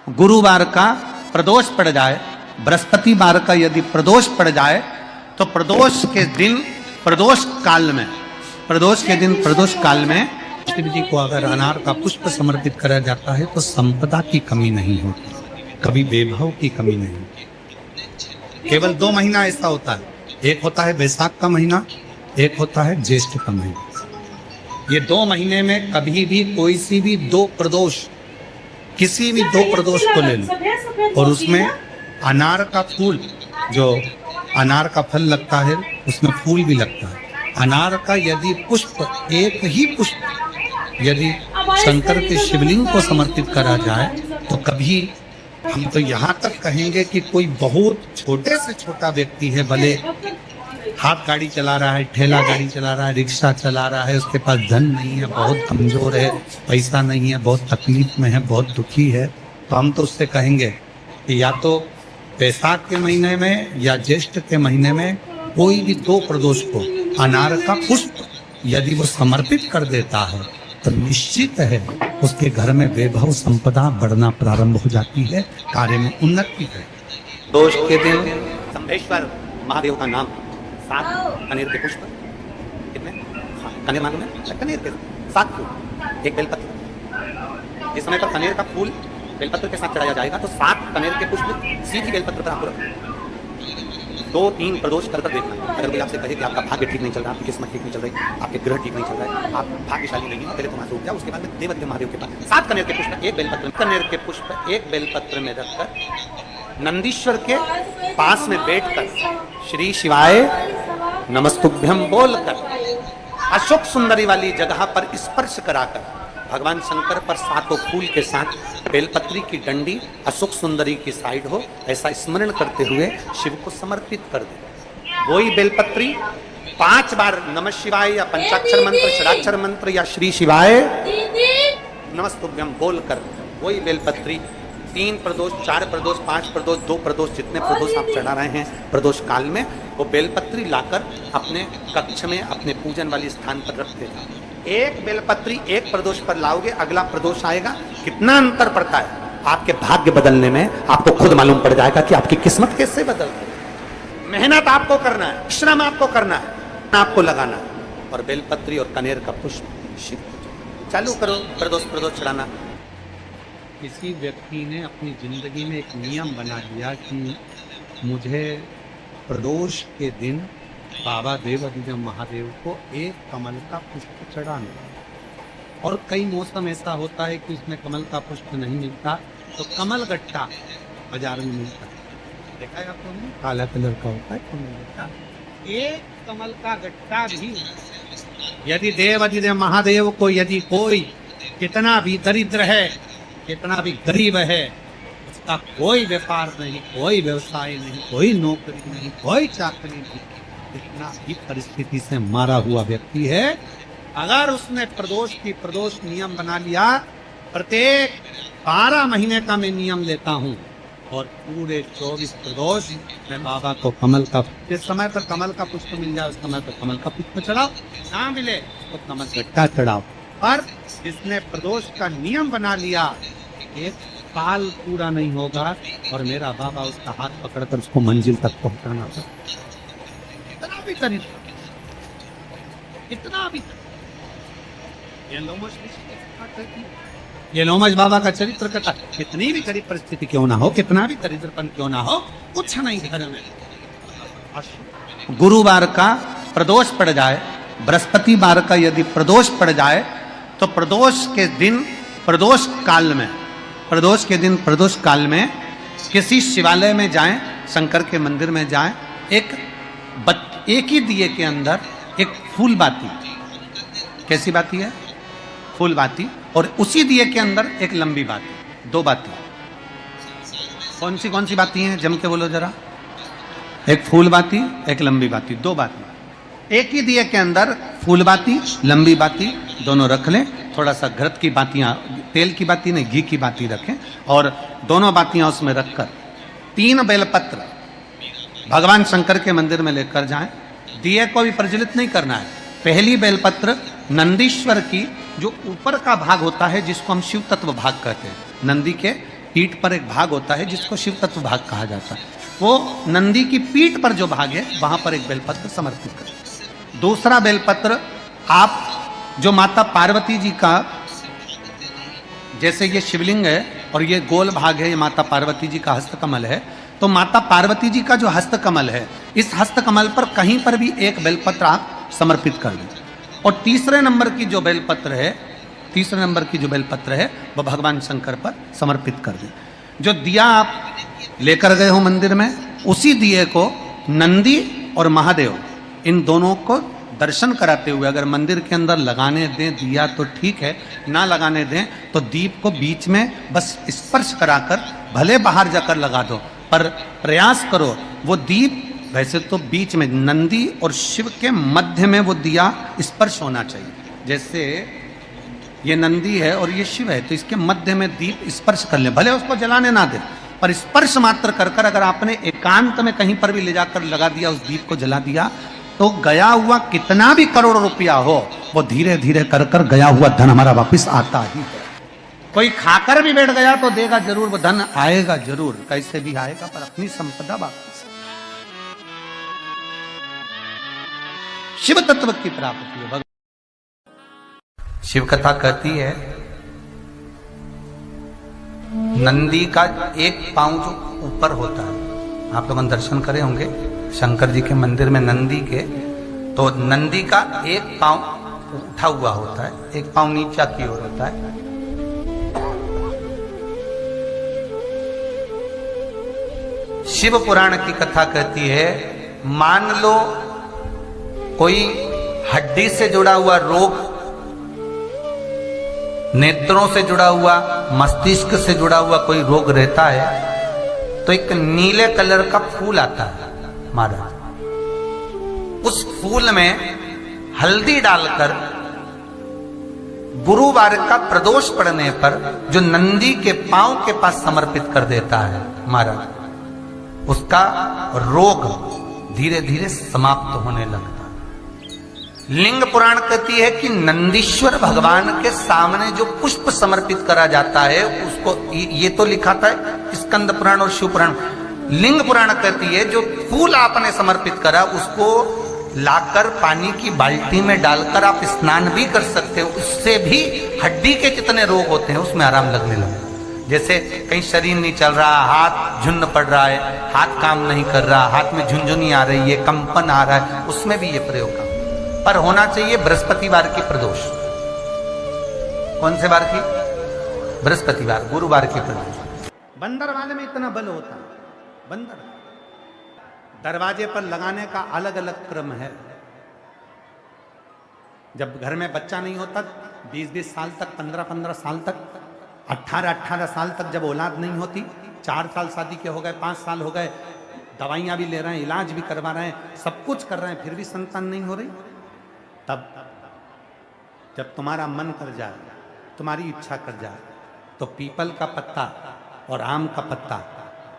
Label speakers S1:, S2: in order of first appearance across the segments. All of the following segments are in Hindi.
S1: गुरुवार का प्रदोष पड़ जाए, बृहस्पतिवार का यदि प्रदोष पड़ जाए तो प्रदोष के दिन प्रदोष काल में, प्रदोष के दिन प्रदोष काल में शिव जी को अगर अनार का पुष्प समर्पित करा जाता है तो संपदा की कमी नहीं होती, कभी वैभव की कमी नहीं होती। केवल 2 महीना ऐसा होता है, एक होता है वैशाख का महीना, एक होता है ज्येष्ठ का महीना। ये 2 महीने में कभी भी कोई सी भी 2 प्रदोष, किसी भी 2 प्रदोष को ले लो और उसमें अनार का फूल, जो अनार का फल लगता है उसमें फूल भी लगता है, अनार का यदि पुष्प, एक ही पुष्प यदि शंकर के शिवलिंग को समर्पित करा जाए तो कभी, हम तो यहाँ तक कहेंगे कि कोई बहुत छोटे से छोटा व्यक्ति है, भले हाथ गाड़ी चला रहा है, ठेला गाड़ी चला रहा है, रिक्शा चला रहा है, उसके पास धन नहीं है, बहुत कमजोर है, पैसा नहीं है, बहुत तकलीफ में है, बहुत दुखी है, तो हम तो उससे कहेंगे कि या तो वैशाख के महीने में या ज्येष्ठ के महीने में कोई भी 2 प्रदोष को अनार का पुष्प यदि वो समर्पित कर देता है तो निश्चित है उसके घर में वैभव संपदा बढ़ना प्रारंभ हो जाती है, कार्य में उन्नति है। दोष के दिन शंभेश्वर महादेव का नाम 7 कनेर के पुष्प, कितने कनेर मालूम है? कनेर के 7 फूल, 1 बेलपत्र। जिस समय पर कनेर का फूल बेलपत्र के साथ चढ़ाया जाएगा तो 7 कनेर के पुष्प सीधी बेलपत्र पर आपको रखना, 2-3 प्रदोष कर देखना। अगर कोई आपसे कहे कि आपका भाग्य ठीक नहीं चल रहा, आपकी किस्मत ठीक नहीं चल रही, आपके ग्रह ठीक नहीं चल रहा है, आप भाग्यशाली नहीं है, पहले तो वहां से उठ जाओ, उसके बाद में देवाधिदेव महादेव के पास 7 कनेर के पुष्प 1 बेलपत्र, कनेर के पुष्प 1 बेलपत्र में रखकर नंदीश्वर के पास में बैठकर श्री शिवाय नमस्तुभ्यम बोलकर अशोक सुंदरी वाली जगह पर स्पर्श कराकर भगवान शंकर पर 7 फूल के साथ बेलपत्री की डंडी अशोक सुंदरी की साइड हो, ऐसा स्मरण करते हुए शिव को समर्पित कर दे। वही बेलपत्री 5 बार नमः शिवाय या पंचाक्षर मंत्र, षडाक्षर मंत्र या श्री शिवाय नमस्तुभ्यम बोलकर वही बेलपत्री 3 प्रदोष, 4 प्रदोष, 5 प्रदोष, 2 प्रदोष, जितने प्रदोष आप चढ़ा रहे हैं प्रदोष काल में, वो बेलपत्री लाकर अपने कक्ष में अपने पूजन वाले स्थान पर रख देना। एक बेलपत्री 1 प्रदोष पर लाओगे, अगला प्रदोष आएगा, कितना अंतर पड़ता है आपके भाग्य बदलने में, आपको खुद मालूम पड़ जाएगा कि आपकी किस्मत कैसे बदलती है। मेहनत आपको करना है, श्रम आपको करना है, आपको लगाना है, और बेलपत्री और कनेर का पुष्प शिव चालू करो प्रदोष चढ़ाना। किसी व्यक्ति ने अपनी जिंदगी में एक नियम बना लिया कि मुझे प्रदोष के दिन बाबा देवाधिदेव महादेव को 1 कमल का पुष्प चढ़ाना। और कई मौसम ऐसा होता है कि उसमें कमल का पुष्प नहीं मिलता तो कमल गट्टा बाजार में मिलता है, देखा है आपको? काला कलर का होता है कमल गट्टा। 1 कमल का गट्टा भी यदि देवाधिदेव महादेव को, यदि कोई कितना भी दरिद्र है, कितना भी गरीब है, उसका कोई व्यापार नहीं, कोई व्यवसाय नहीं, कोई नौकरी नहीं, कोई चाकरी नहीं, इतना ही परिस्थिति से मारा हुआ व्यक्ति है, अगर उसने प्रदोष नियम बना लिया, प्रत्येक 12 महीने का मैं नियम लेता हूँ और पूरे 24 प्रदोष मैं बाबा को कमल का, जिस समय पर कमल का पुष्प मिल जाए उस समय पर कमल का पुष्प चढ़ाओ, ना मिले तो कमल गट्टा चढ़ाओ। पर जिसने प्रदोष का नियम बना लिया, 1 साल पूरा नहीं होगा और मेरा बाबा उसका हाथ पकड़कर उसको मंजिल तक पहुंचाना था। इतना भी ये लोमश बाबा का चरित्र कथा, कितनी भी गरीब परिस्थिति क्यों ना हो, कितना भी दरिद्रपन क्यों ना हो, कुछ नहीं घर में। गुरुवार का प्रदोष पड़ जाए, बृहस्पतिवार का यदि प्रदोष पड़ जाए तो प्रदोष के दिन प्रदोष काल में, प्रदोष के दिन प्रदोष काल में किसी शिवालय में जाएं, शंकर के मंदिर में जाएं, एक ही दिए के अंदर एक फूल बाती, कैसी बाती है? फूल बाती, और उसी दिए के अंदर एक लंबी बाती, 2 बाती। कौन सी बाती हैं? जम के बोलो जरा। एक फूल बाती, एक लंबी बाती, 2 बाती। एक ही दिए के अंदर फूल बाती, लंबी बाती दोनों रख लें, थोड़ा सा घृत की बातियां, तेल की बाती नहीं, घी की बाती रखें, और दोनों बातियां उसमें रखकर 3 बेलपत्र भगवान शंकर के मंदिर में लेकर जाएं। दिए को भी प्रज्वलित नहीं करना है। पहली बेलपत्र नंदीश्वर की, जो ऊपर का भाग होता है जिसको हम शिव तत्व भाग कहते हैं, नंदी के पीठ पर एक भाग होता है जिसको शिव तत्व भाग कहा जाता है। वो नंदी की पीठ पर जो भाग है वहां पर एक बेलपत्र समर्पित करें। दूसरा बेलपत्र आप जो माता पार्वती जी का, जैसे ये शिवलिंग है और ये गोल भाग है, ये माता पार्वती जी का हस्तकमल है, तो माता पार्वती जी का जो हस्तकमल है, इस हस्तकमल पर कहीं पर भी एक बेलपत्र आप समर्पित कर दें। और तीसरे नंबर की जो बेलपत्र है वह भगवान शंकर पर समर्पित कर दें। जो दिया आप लेकर गए हो मंदिर में, उसी दिए को नंदी और महादेव इन दोनों को दर्शन कराते हुए अगर मंदिर के अंदर लगाने दें दिया तो ठीक है, ना लगाने दें तो दीप को बीच में बस स्पर्श कराकर भले बाहर जाकर लगा दो, पर प्रयास करो वो दीप, वैसे तो बीच में नंदी और शिव के मध्य में वो दिया स्पर्श होना चाहिए। जैसे ये नंदी है और ये शिव है, तो इसके मध्य में दीप स्पर्श कर ले, भले उसको जलाने ना दे, पर स्पर्श मात्र कर कर अगर आपने एकांत में कहीं पर भी ले जाकर लगा दिया, उस दीप को जला दिया, तो गया हुआ कितना भी करोड़ रुपया हो, वो धीरे धीरे कर कर गया हुआ धन हमारा वापस आता ही है। कोई खाकर भी बैठ गया तो देगा जरूर, वो धन आएगा जरूर, कैसे भी आएगा, पर अपनी संपदा वापस। शिव तत्व की प्राप्ति है। शिव कथा कहती है नंदी का एक पांव जो ऊपर होता है, आप लोगों ने दर्शन करे होंगे शंकर जी के मंदिर में नंदी के, तो नंदी का एक पांव उठा हुआ होता है, एक पांव नीचा की ओर होता है। शिव पुराण की कथा कहती है, मान लो कोई हड्डी से जुड़ा हुआ रोग, नेत्रों से जुड़ा हुआ, मस्तिष्क से जुड़ा हुआ कोई रोग रहता है, तो एक नीले कलर का फूल आता है महाराज, उस फूल में हल्दी डालकर गुरुवार का प्रदोष पड़ने पर जो नंदी के पांव के पास समर्पित कर देता है महाराज, उसका रोग धीरे धीरे समाप्त होने लगता है। लिंग पुराण कहती है कि नंदीश्वर भगवान के सामने जो पुष्प समर्पित करा जाता है उसको, ये तो लिखा था स्कंद पुराण और शिव पुराण, लिंग पुराण कहती है जो फूल आपने समर्पित करा उसको लाकर पानी की बाल्टी में डालकर आप स्नान भी कर सकते हो, उससे भी हड्डी के जितने रोग होते हैं उसमें आराम लगने लगा। जैसे कहीं शरीर नहीं चल रहा, हाथ झुन्न पड़ रहा है, हाथ काम नहीं कर रहा, हाथ में झुनझुनी आ रही है, कंपन आ रहा है, उसमें भी ये प्रयोग काम, पर होना चाहिए बृहस्पतिवार की प्रदोष। कौन से वार की? बृहस्पतिवार, गुरुवार की प्रदोष। बंदर वाले में इतना बल होता है, बंदर दरवाजे पर लगाने का अलग अलग क्रम है। जब घर में बच्चा नहीं होता, 20-20 साल तक, 15-15 साल तक, 18-18 साल तक जब औलाद नहीं होती, 4 साल शादी के हो गए, 5 साल हो गए, दवाइयां भी ले रहे हैं, इलाज भी करवा रहे हैं, सब कुछ कर रहे हैं, फिर भी संतान नहीं हो रही, तब जब तुम्हारा मन कर जाए, तुम्हारी इच्छा कर जाए, तो पीपल का पत्ता और आम का पत्ता,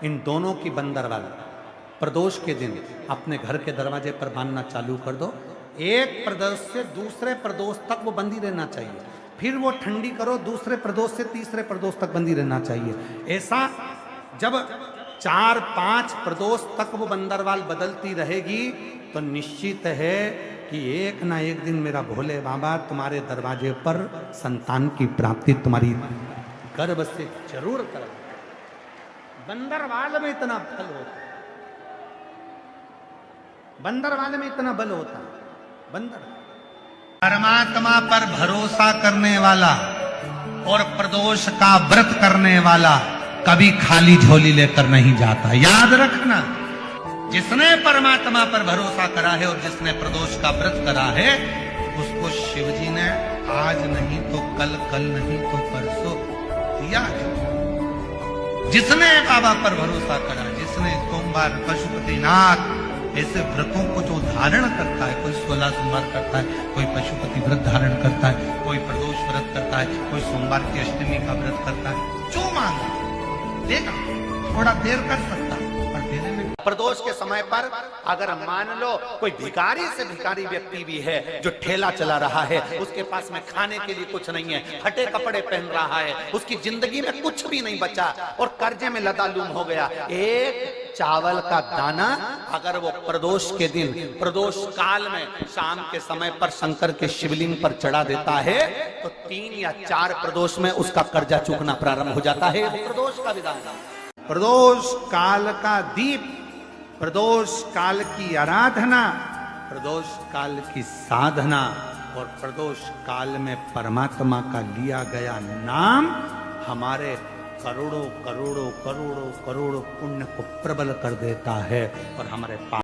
S1: इन दोनों की बंदरवाल प्रदोष के दिन अपने घर के दरवाजे पर बांधना चालू कर दो। एक प्रदोष से दूसरे प्रदोष तक वो बंदी रहना चाहिए, फिर वो ठंडी करो, दूसरे प्रदोष से तीसरे प्रदोष तक बंदी रहना चाहिए। ऐसा जब 4-5 प्रदोष तक वो बंदरवाल बदलती रहेगी तो निश्चित है कि एक ना एक दिन मेरा भोले बाबा तुम्हारे दरवाजे पर संतान की प्राप्ति तुम्हारी गर्भ से जरूर कर। बंदरवाल में इतना बल होता है, बंदरवाल में इतना बल होता है। बंदर परमात्मा पर भरोसा करने वाला और प्रदोष का व्रत करने वाला कभी खाली झोली लेकर नहीं जाता, याद रखना। जिसने परमात्मा पर भरोसा करा है और जिसने प्रदोष का व्रत करा है, उसको शिवजी ने आज नहीं तो कल, कल नहीं तो परसों दिया है। जिसने बाबा पर भरोसा करा, जिसने सोमवार पशुपतिनाथ ऐसे व्रतों को जो धारण करता है, कोई 16 सोमवार करता है, कोई पशुपति व्रत धारण करता है, कोई प्रदोष व्रत करता है, कोई सोमवार की अष्टमी का व्रत करता है, जो मांगा देगा। थोड़ा देर कर सकता पर देने में प्रदोष के समय पर अगर मान लो कोई भिखारी से भिखारी व्यक्ति भी है जो ठेला चला रहा है, उसके पास में खाने के लिए कुछ नहीं है, फटे कपड़े पहन रहा है, उसकी जिंदगी में कुछ भी नहीं बचा और कर्जे में लदालूम हो गया, एक चावल का दाना अगर वो प्रदोष के दिन, प्रदोष काल में शाम के समय पर शंकर के शिवलिंग पर चढ़ा देता है तो 3 या 4 प्रदोष में उसका कर्जा चूकना प्रारंभ हो जाता है। प्रदोष का विधान, प्रदोष काल का दीप, प्रदोष काल की आराधना, प्रदोष काल की साधना और प्रदोष काल में परमात्मा का लिया गया नाम हमारे करोड़ों करोड़ों करोड़ों करोड़ों पुण्य को प्रबल कर देता है और हमारे पास